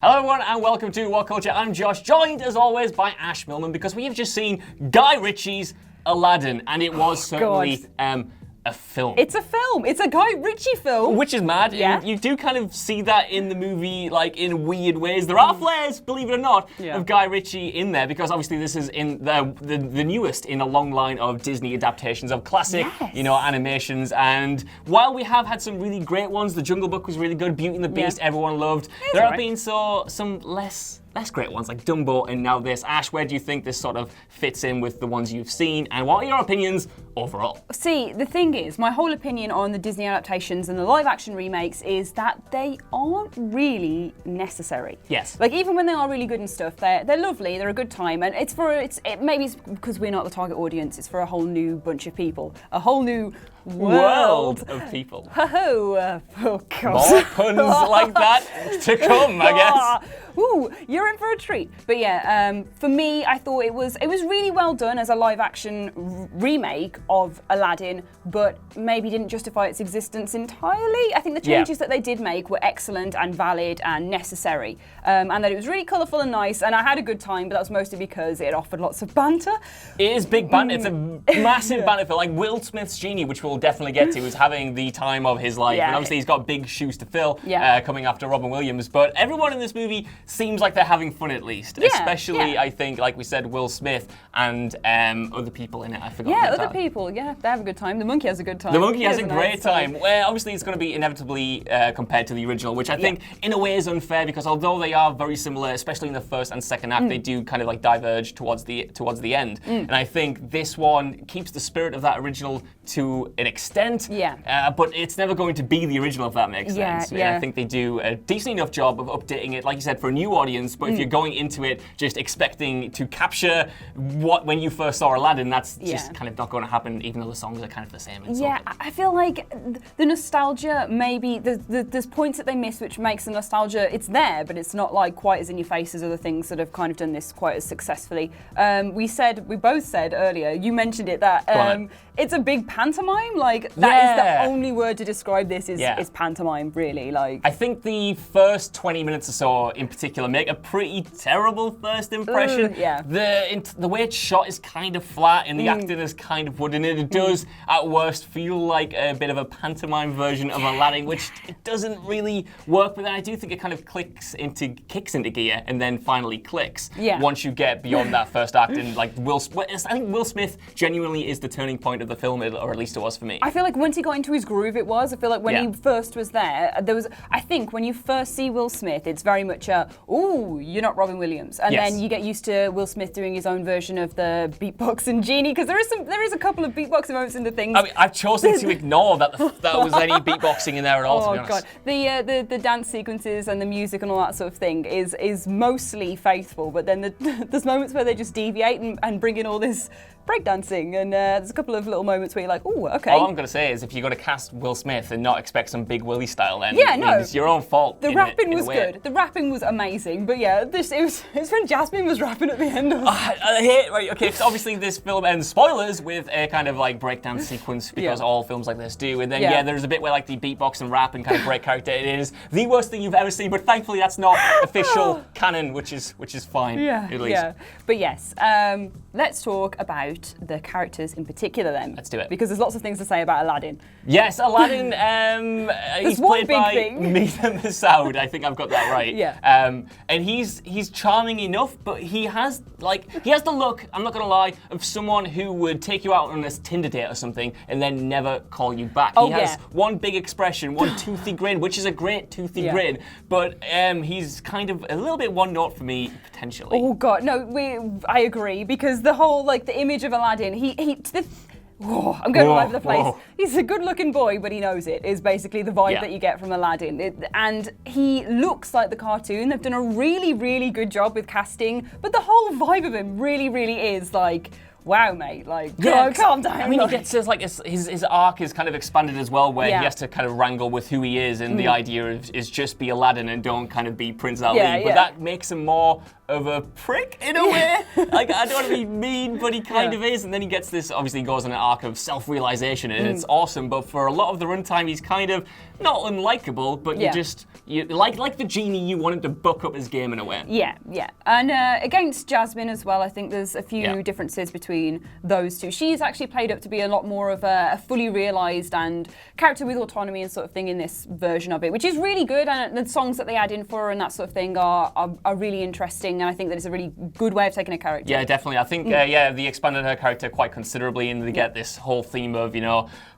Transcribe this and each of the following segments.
Hello everyone and welcome to What Culture. I'm Josh, joined as always by Ash Millman because we have just seen Guy Ritchie's Aladdin and it was certainly a film. It's a film. It's a Guy Ritchie film. Which is mad. Yeah. You do kind of see that in the movie, like in weird ways. There are flares, believe it or not, of Guy Ritchie in there because obviously this is in the newest in a long line of Disney adaptations of classic, animations. And while we have had some really great ones, The Jungle Book was really good, Beauty and the Beast, everyone loved. There have been some less great ones like Dumbo and now this. Ash, where do you think this sort of fits in with the ones you've seen and what are your opinions overall? See, the thing is, my whole opinion on the Disney adaptations and the live action remakes is that they aren't really necessary. Yes. Like even when they are really good and stuff, they're lovely, they're a good time, and maybe it's because we're not the target audience, it's for a whole new bunch of people. A whole new world of people. Oh God. More puns like that to come, I guess. Ooh, you're in for a treat. But yeah, for me, I thought it was really well done as a live-action remake of Aladdin, but maybe didn't justify its existence entirely. I think the changes that they did make were excellent and valid and necessary, and that it was really colourful and nice, and I had a good time, but that was mostly because it offered lots of banter. It is big banter. It's a massive banter film. Like Will Smith's Genie, which we'll definitely get to, is having the time of his life, and obviously he's got big shoes to fill coming after Robin Williams, but everyone in this movie seems like they're having fun at least, especially I think, like we said, Will Smith and other people in it. I forgot. Yeah, other people. Yeah, they have a good time. The monkey has a good time. The monkey has a great time. Well, obviously, it's going to be inevitably compared to the original, which I think, in a way, is unfair because although they are very similar, especially in the first and second act, they do kind of like diverge towards the end. And I think this one keeps the spirit of that original to an extent. But it's never going to be the original, if that makes sense. And I think they do a decent enough job of updating it, like you said, for a new audience. But if you're going into it just expecting to capture what when you first saw Aladdin, that's just kind of not going to happen, even though the songs are kind of the same. I feel like the nostalgia, maybe there's points that they miss which makes the nostalgia, it's there, but it's not like quite as in your face as other things that have kind of done this quite as successfully. We both said earlier, you mentioned it, that it's a big pantomime. Like that is the only word to describe this is pantomime, really. Like I think the first 20 minutes or so in particular make a pretty terrible first impression. The way it's shot is kind of flat and the acting is kind of wooden, and it does at worst feel like a bit of a pantomime version of Aladdin, which it doesn't really work. But then I do think it kind of kicks into gear and then finally clicks once you get beyond that first act. And like I think Will Smith genuinely is the turning point of the film, or at least it was for me. I feel like once he got into his groove, it was. I feel like when he first was there, I think when you first see Will Smith, it's very much ooh, you're not Robin Williams. And then you get used to Will Smith doing his own version of the beatbox and Genie, because there is a couple of beatboxing moments in the things. I mean, I've chosen to ignore that was any beatboxing in there at all, to be honest. God. The dance sequences and the music and all that sort of thing is mostly faithful, but then there's moments where they just deviate and bring in all this breakdancing, and there's a couple of little moments where you're like, oh, okay. All I'm going to say is if you're going to cast Will Smith and not expect some Big Willie style, then it's your own fault. The rapping was good. The rapping was amazing, but it was when Jasmine was rapping at the end. So obviously this film ends, spoilers, with a kind of like breakdown sequence because all films like this do, and then there's a bit where like the beatbox and rap and kind of break character. It is the worst thing you've ever seen, but thankfully that's not official canon, which is fine. At least. But yes, let's talk about the characters in particular then. Let's do it. Because there's lots of things to say about Aladdin. Yes, Aladdin, he's played by Misa Masood. I think I've got that right. And he's charming enough, but he has the look, I'm not going to lie, of someone who would take you out on a Tinder date or something and then never call you back. He has one big expression, one toothy grin, which is a great toothy grin, but he's kind of a little bit one note for me, potentially. Oh God, no, I agree, because the whole, the image of Aladdin, I'm going all over the place. He's a good-looking boy, but he knows it, is basically the vibe that you get from Aladdin. And he looks like the cartoon. They've done a really, really good job with casting, but the whole vibe of him really, really is like, wow, mate, calm down. I mean, he gets his arc is kind of expanded as well, where he has to kind of wrangle with who he is, and the idea is just be Aladdin and don't kind of be Prince Ali. But that makes him more of a prick in a way. Like, I don't want to be mean, but he kind of is. And then he gets this, obviously, he goes on an arc of self-realization, and it's awesome. But for a lot of the runtime, he's kind of not unlikable, but you like the genie, you wanted to buck up his game in a way. Yeah. And against Jasmine as well, I think there's a few differences between those two. She's actually played up to be a lot more of a fully realized and character with autonomy and sort of thing in this version of it, which is really good. And the songs that they add in for her and that sort of thing are really interesting. And I think that it's a really good way of taking a character. Yeah, definitely. I think, they expanded her character quite considerably, and they get this whole theme of,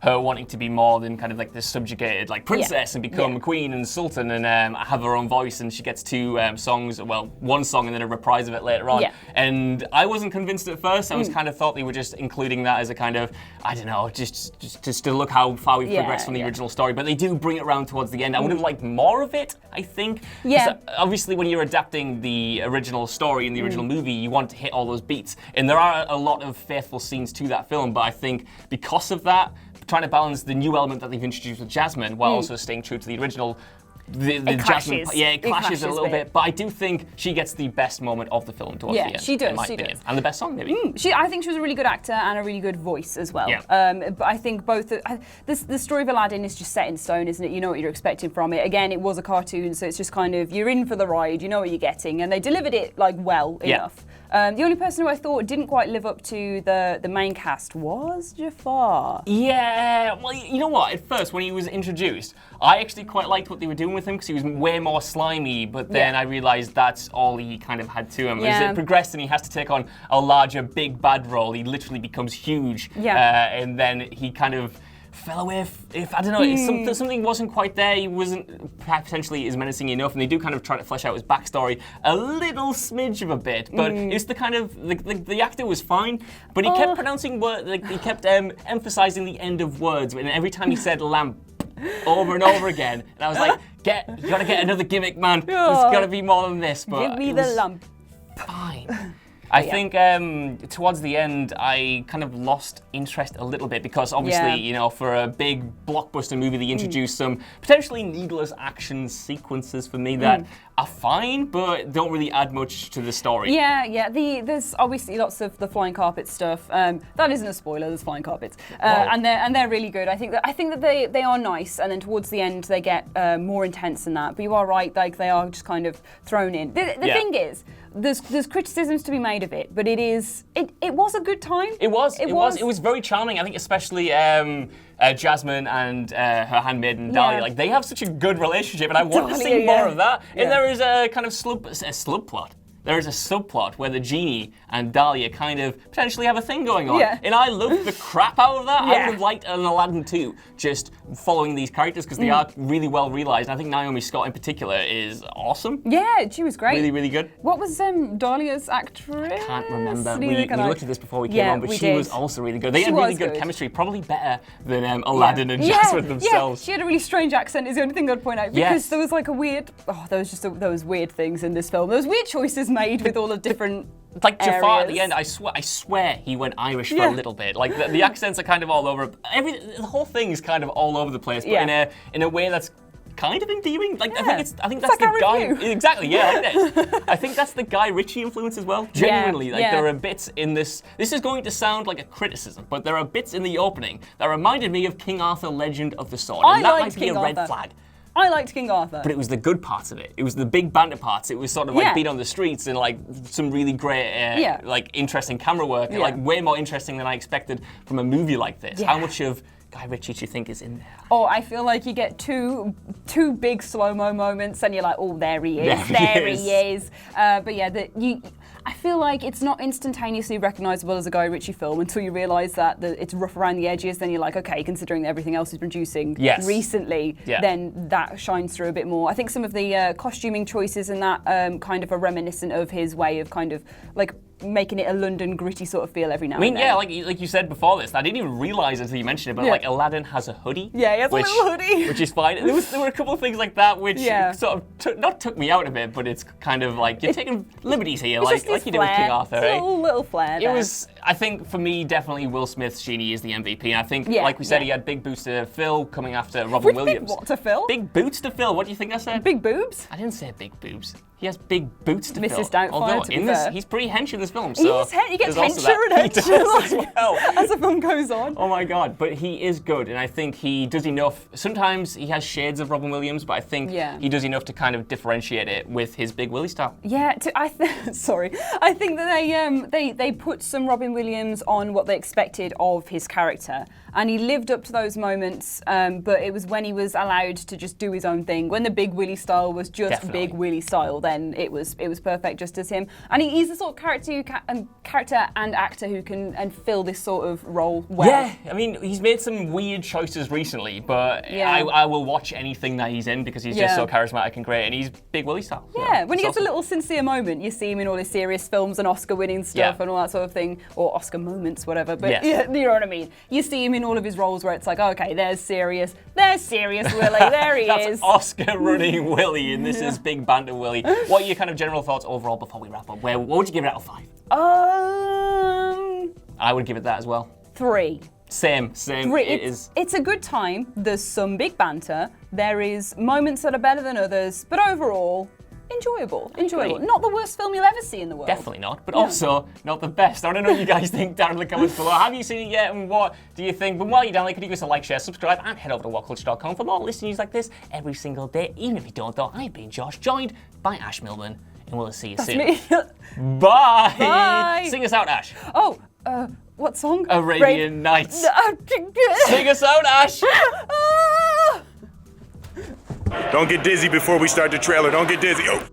her wanting to be more than kind of like this subjugated, like, princess and become queen and sultan and have her own voice. And she gets two songs, well, one song and then a reprise of it later on. And I wasn't convinced at first. I was kind of thought they were just including that as a kind of, I don't know, just to look how far we've progressed from the original story. But they do bring it around towards the end. I would have liked more of it, I think. Yeah. Obviously, when you're adapting the original story in the original movie, you want to hit all those beats. And there are a lot of faithful scenes to that film, but I think because of that, trying to balance the new element that they've introduced with Jasmine while also staying true to the original, the Jasmine, it clashes a little bit. But I do think she gets the best moment of the film towards the end. She does. In my opinion. And the best song, maybe. I think she was a really good actor and a really good voice as well. But I think both the story of Aladdin is just set in stone, isn't it? You know what you're expecting from it. Again, it was a cartoon, so it's just kind of you're in for the ride. You know what you're getting, and they delivered it like well enough. The only person who I thought didn't quite live up to the main cast was Jafar. Yeah, well, you know what? At first, when he was introduced, I actually quite liked what they were doing with him because he was way more slimy, but then I realised that's all he kind of had to him. As it progressed and he has to take on a larger, big, bad role, he literally becomes huge. And then he kind of fell away if I don't know, something wasn't quite there. He wasn't potentially as menacing enough, and they do kind of try to flesh out his backstory a little smidge of a bit. But it's the kind of the actor was fine, but he kept pronouncing words, like he kept emphasizing the end of words, and every time he said lamp over and over again, and I was like, you gotta get another gimmick, man. There's gotta be more than this. But give me the lump. Fine. I think towards the end, I kind of lost interest a little bit because obviously, for a big blockbuster movie, they introduced some potentially needless action sequences for me that are fine, but don't really add much to the story. There's obviously lots of the flying carpet stuff. That isn't a spoiler. There's flying carpets, and they're really good. I think that they are nice, and then towards the end they get more intense than that. But you are right, like they are just kind of thrown in. The thing is, there's criticisms to be made of it, but it was a good time. It was very charming. I think especially Jasmine and her handmaiden Dahlia, like they have such a good relationship, and I want to see more of that. And there is a kind of subplot. There is a subplot where the genie and Dahlia kind of potentially have a thing going on. And I love the crap out of that. I would have liked an Aladdin 2 just following these characters because they are really well realised. I think Naomi Scott in particular is awesome. Yeah, she was great. Really, really good. What was Dahlia's actress? I can't remember. We looked at this before we came on, but she was also really good. They had really good chemistry, probably better than Aladdin and Jasmine themselves. She had a really strange accent is the only thing I'd point out because there was like a weird, there was weird things in this film. There was weird choices made with all the different like Jafar at the end, I swear he went Irish for a little bit. Like the accents are kind of all over. The whole thing's kind of all over the place, but in a way that's kind of endearing. Like I think that's the guy. Exactly. Yeah, like this. I think that's the Guy Ritchie influence as well. Genuinely, there are bits in this. This is going to sound like a criticism, but there are bits in the opening that reminded me of King Arthur: Legend of the Sword, and that might be a red flag. I liked King Arthur. But it was the good parts of it. It was the big banter parts. It was sort of like beat on the streets and like some really great, like interesting camera work. Like way more interesting than I expected from a movie like this. How much of Guy Ritchie do you think is in there? Oh, I feel like you get two big slow-mo moments and you're like, oh, there he is. There he is. But yeah, I feel like it's not instantaneously recognisable as a Guy Ritchie film until you realise that it's rough around the edges. Then you're like, okay, considering everything else he's producing recently, then that shines through a bit more. I think some of the costuming choices and that kind of are reminiscent of his way of kind of like making it a London gritty sort of feel every now and then. I mean, like you said before this, I didn't even realise until you mentioned it, but like Aladdin has a hoodie. Yeah, he has a little hoodie. Which is fine. There were a couple of things like that which sort of not took me out of it, but it's kind of like, you're taking liberties here, like you did with King Arthur. Little flair there. I think for me, definitely Will Smith's Genie is the MVP. And I think, Yeah, like we said, yeah. he had big boots to fill coming after Robin Williams. Big what to fill? Big boots to fill. What do you think I said? Big boobs? I didn't say big boobs. He has big boots to fill. Mrs. Doubtfire, Although to be in this, fair. he's pretty hench in this film. So He gets there's also hencher and that. He does as hencher well. as the film goes on. Oh my god, but he is good, and I think he does enough. Sometimes he has shades of Robin Williams, but I think he does enough to kind of differentiate it with his Big Willie style. Yeah, sorry. I think that they put some Robin Williams on what they expected of his character, and he lived up to those moments. But it was when he was allowed to just do his own thing. When the Big Willie style was just Definitely. Big Willie style, then it was perfect just as him. And he's the sort of character and actor who can fill this sort of role well. Yeah, I mean, he's made some weird choices recently, but I will watch anything that he's in because he's just so charismatic and great, and he's Big Willie style. Yeah, when he gets a little sincere moment, you see him in all his serious films and Oscar-winning stuff and all that sort of thing, or Oscar moments, whatever. But you know what I mean. You see him in all of his roles where it's like, okay, there's serious Willie, there he That's is. Oscar-running Willie, and this is Big Banter Willie. What are your kind of general thoughts overall before we wrap up? What would you give it out of 5? I would give it that as well. 3. Same. 3. It's a good time. There's some big banter. There is moments that are better than others, but overall, enjoyable. Not the worst film you'll ever see in the world. Definitely not, but also not the best. I don't know what you guys think down in the comments below. Have you seen it yet, and what do you think? But while you're down there, could you give us a like, share, subscribe, and head over to whatculture.com for more listening news like this every single day. Even if you don't, though, I've been Josh, joined by Ash Millman, and we'll see you soon. Me. Bye! Bye! Sing us out, Ash. Oh, what song? Arabian Nights. Sing us out, Ash! Ah! Don't get dizzy before we start the trailer. Don't get dizzy. Oh.